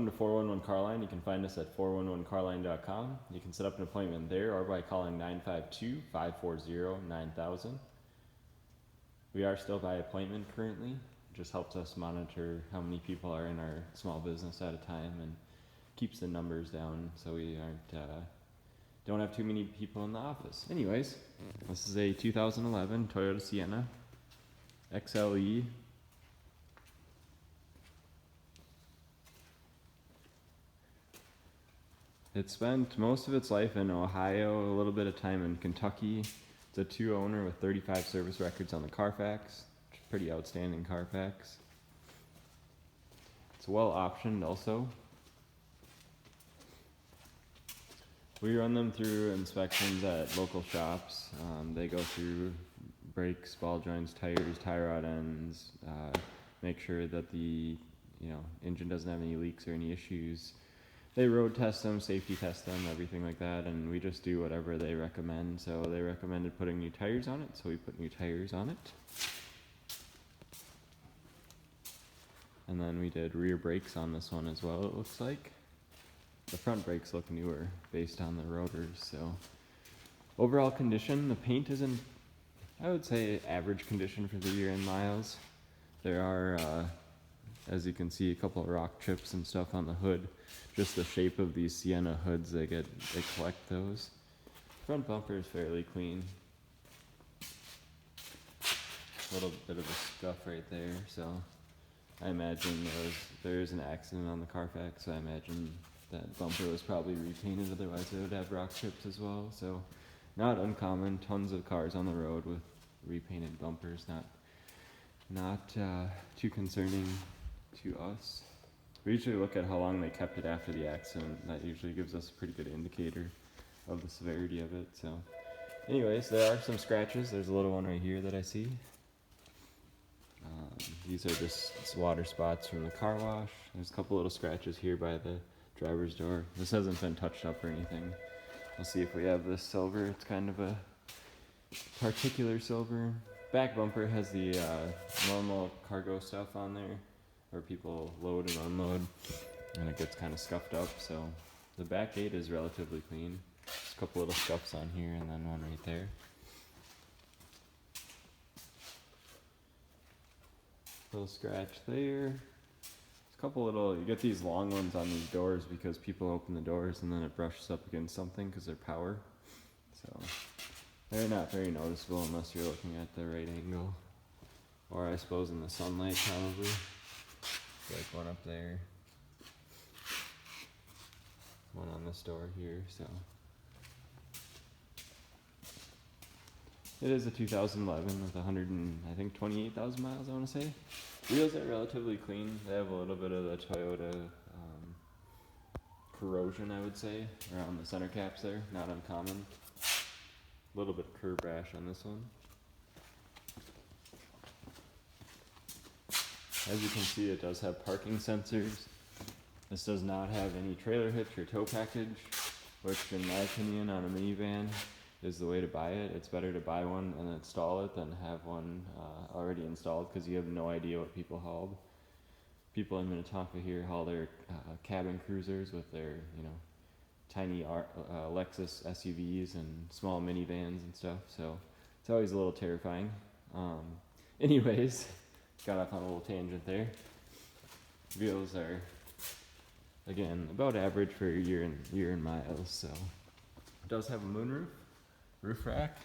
Welcome to 411 Carline. You can find us at 411carline.com. You can set up an appointment there or by calling 952-540-9000. We are still by appointment currently. It just helps us monitor how many people are in our small business at a time and keeps the numbers down so we don't have too many people in the office. Anyways, this is a 2011 Toyota Sienna XLE. It spent most of its life in Ohio, a little bit of time in Kentucky. It's a 2-owner with 35 service records on the Carfax. Pretty outstanding Carfax. It's well optioned also. We run them through inspections at local shops. They go through brakes, ball joints, tires, tie rod ends, make sure that the engine doesn't have any leaks or any issues. They road test them, safety test them, everything like that, and we just do whatever they recommend. So they recommended putting new tires on it, so we put new tires on it. And then we did rear brakes on this one as well, it looks like. The front brakes look newer based on the rotors, so. Overall condition, the paint is in, I would say, average condition for the year-end miles. There are, as you can see, a couple of rock chips and stuff on the hood. Just the shape of these Sienna hoods, they collect those. Front bumper is fairly clean. A little bit of a scuff right there, so I imagine there is an accident on the Carfax, so I imagine that bumper was probably repainted, otherwise it would have rock chips as well. So not uncommon, tons of cars on the road with repainted bumpers, not too concerning to us. We usually look at how long they kept it after the accident. That usually gives us a pretty good indicator of the severity of it. So anyways, there are some scratches. There's a little one right here that I see. These are just water spots from the car wash. There's a couple little scratches here by the driver's door. This hasn't been touched up or anything. We'll see if we have this silver. It's kind of a particular silver. Back bumper has the normal cargo stuff on there, where people load and unload, and it gets kind of scuffed up. So the back gate is relatively clean. There's a couple little scuffs on here and then one right there. Little scratch there. A couple little, you get these long ones on these doors because people open the doors and then it brushes up against something because they're power. So they're not very noticeable unless you're looking at the right angle, or I suppose in the sunlight probably. Like one up there, one on this door here. So it is a 2011 with 128,000 miles, I want to say. Wheels are relatively clean. They have a little bit of the Toyota corrosion, I would say, around the center caps there. Not uncommon. A little bit of curb rash on this one. As you can see, it does have parking sensors. This does not have any trailer hitch or tow package, which in my opinion on a minivan is the way to buy it. It's better to buy one and install it than have one already installed, because you have no idea what people hauled. People in Minnetonka here haul their cabin cruisers with their tiny Lexus SUVs and small minivans and stuff, so it's always a little terrifying. Anyways, got off on a little tangent there. Wheels are, again, about average for a year and miles. So it does have a moonroof, roof rack,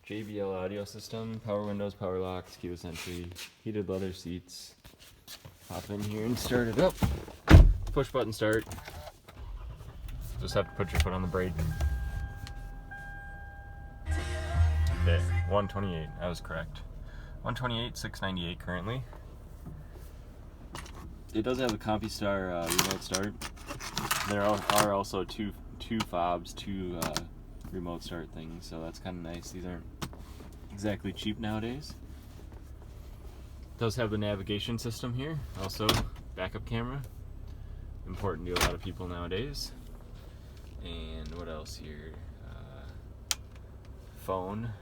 JBL audio system, power windows, power locks, keyless entry, heated leather seats. Hop in here and start it up. Push button start. Just have to put your foot on the brake. Okay, 128, I was correct. 128, 698 currently. It does have a CompuStar remote start. There are also two fobs, two remote start things, so that's kind of nice. These aren't exactly cheap nowadays. It does have the navigation system here, also backup camera. Important to a lot of people nowadays. And what else here? Phone.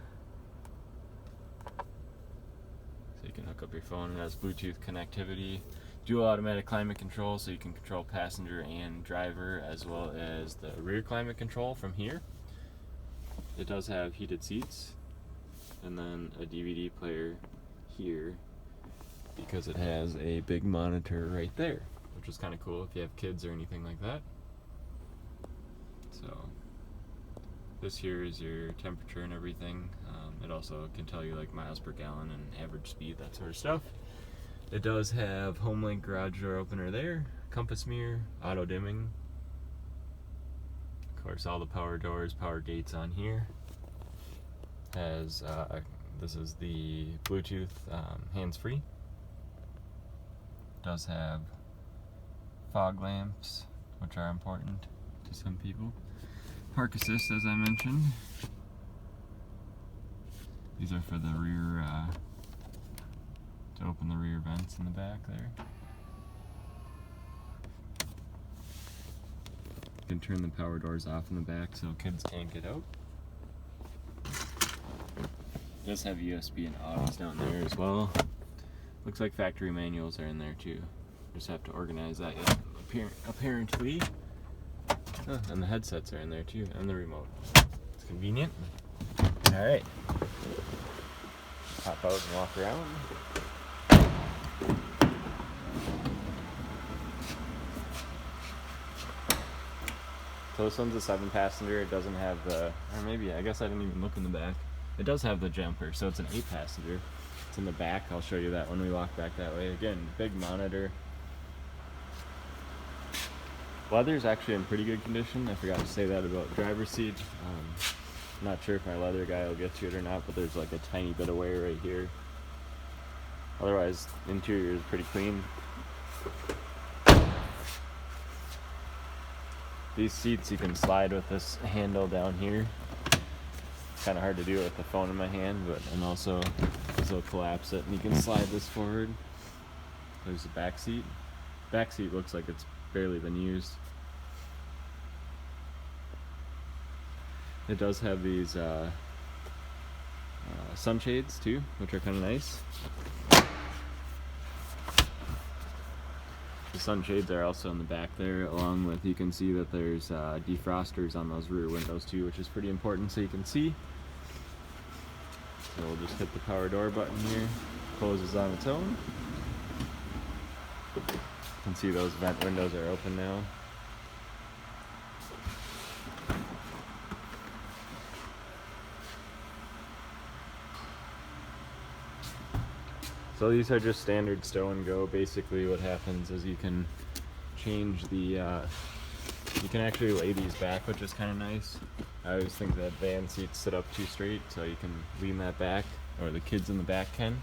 So you can hook up your phone. It has Bluetooth connectivity. dual automatic climate control, so you can control passenger and driver, as well as the rear climate control from here. It does have heated seats, and then a DVD player here, because it has a big monitor right there, which is kind of cool if you have kids or anything like that. So this here is your temperature and everything. It also can tell you like miles per gallon and average speed, that sort of stuff. It does have HomeLink garage door opener there, compass mirror, auto dimming. Of course, all the power doors, power gates on here. Has this is the Bluetooth hands-free. Does have fog lamps, which are important to some people. Park assist, as I mentioned. These are for the rear, to open the rear vents in the back there. You can turn the power doors off in the back so kids can't get out. It does have USB and AUX down there as well. Looks like factory manuals are in there too. Just have to organize that yet, apparently. Oh, and the headsets are in there too, and the remote. It's convenient. Alright. Hop out and walk around. So this one's a 7-passenger. It doesn't have the, or maybe, I guess I didn't even look in the back. It does have the jumper, so it's an 8-passenger. It's in the back. I'll show you that when we walk back that way. Again, big monitor. Leather's actually in pretty good condition. I forgot to say that about driver's seat. I'm not sure if my leather guy will get to it or not, but there's like a tiny bit of wear right here. Otherwise, interior is pretty clean. These seats you can slide with this handle down here. It's kind of hard to do it with the phone in my hand, and also this will collapse it, and you can slide this forward. There's the back seat. Back seat looks like it's barely been used. It does have these sunshades too, which are kind of nice. The sunshades are also in the back there, along with, you can see that there's defrosters on those rear windows too, which is pretty important so you can see. So we'll just hit the power door button here, closes on its own. You can see those vent windows are open now. So these are just standard stow and go. Basically what happens is you can change the, you can actually lay these back, which is kind of nice. I always think that van seats sit up too straight, so you can lean that back, or the kids in the back can.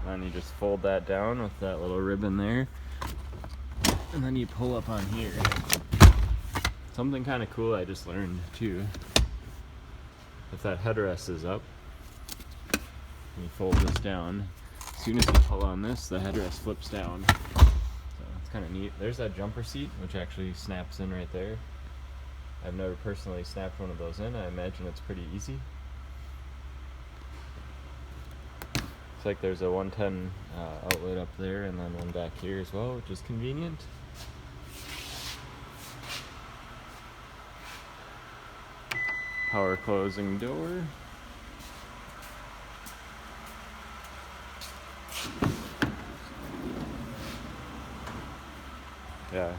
And you just fold that down with that little ribbon there, and then you pull up on here. Something kind of cool I just learned too. If that headrest is up, and you fold this down, as soon as you pull on this, the headrest flips down. So it's kind of neat. There's that jumper seat, which actually snaps in right there. I've never personally snapped one of those in. I imagine it's pretty easy. Looks like there's a 110 outlet up there, and then one back here as well, which is convenient. Power closing door. Yeah,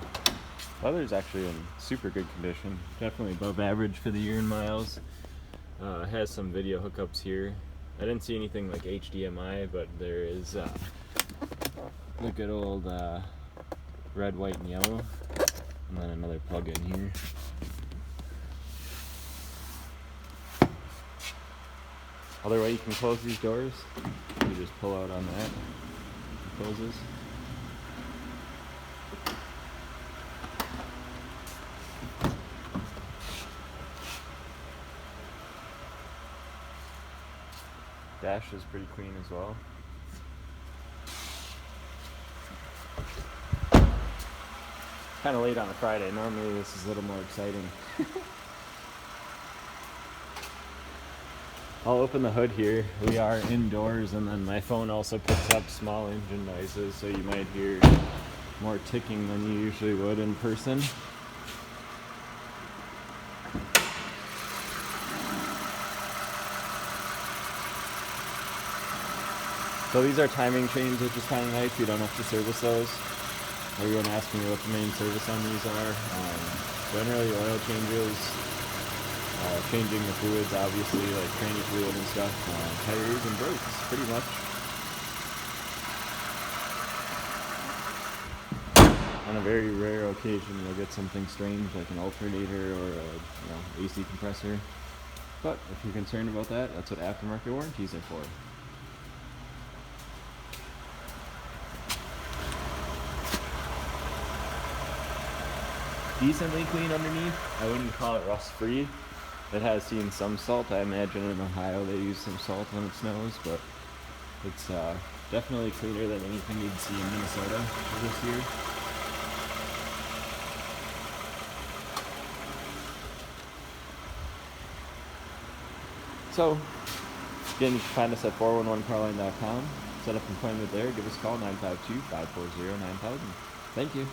leather's actually in super good condition. Definitely above average for the year in miles. Has some video hookups here. I didn't see anything like HDMI, but there is the good old red, white, and yellow, and then another plug in here. Other way you can close these doors, you just pull out on that, it closes. Dash is pretty clean as well. Kind of late on a Friday. Normally this is a little more exciting. I'll open the hood here. We are indoors, and then my phone also picks up small engine noises, so you might hear more ticking than you usually would in person. So these are timing chains, which is kind of nice. You don't have to service those. Everyone asks me what the main service on these are. Generally oil changes, changing the fluids, obviously, like tranny fluid and stuff, tires and brakes, pretty much. On a very rare occasion, you'll get something strange like an alternator or a AC compressor. But if you're concerned about that, that's what aftermarket warranties are for. Decently clean underneath. I wouldn't call it rust free. It has seen some salt. I imagine in Ohio they use some salt when it snows, but it's definitely cleaner than anything you'd see in Minnesota this year. So, again, you can find us at 411carline.com. Set up an appointment there. Give us a call, 952-540-9000. Thank you.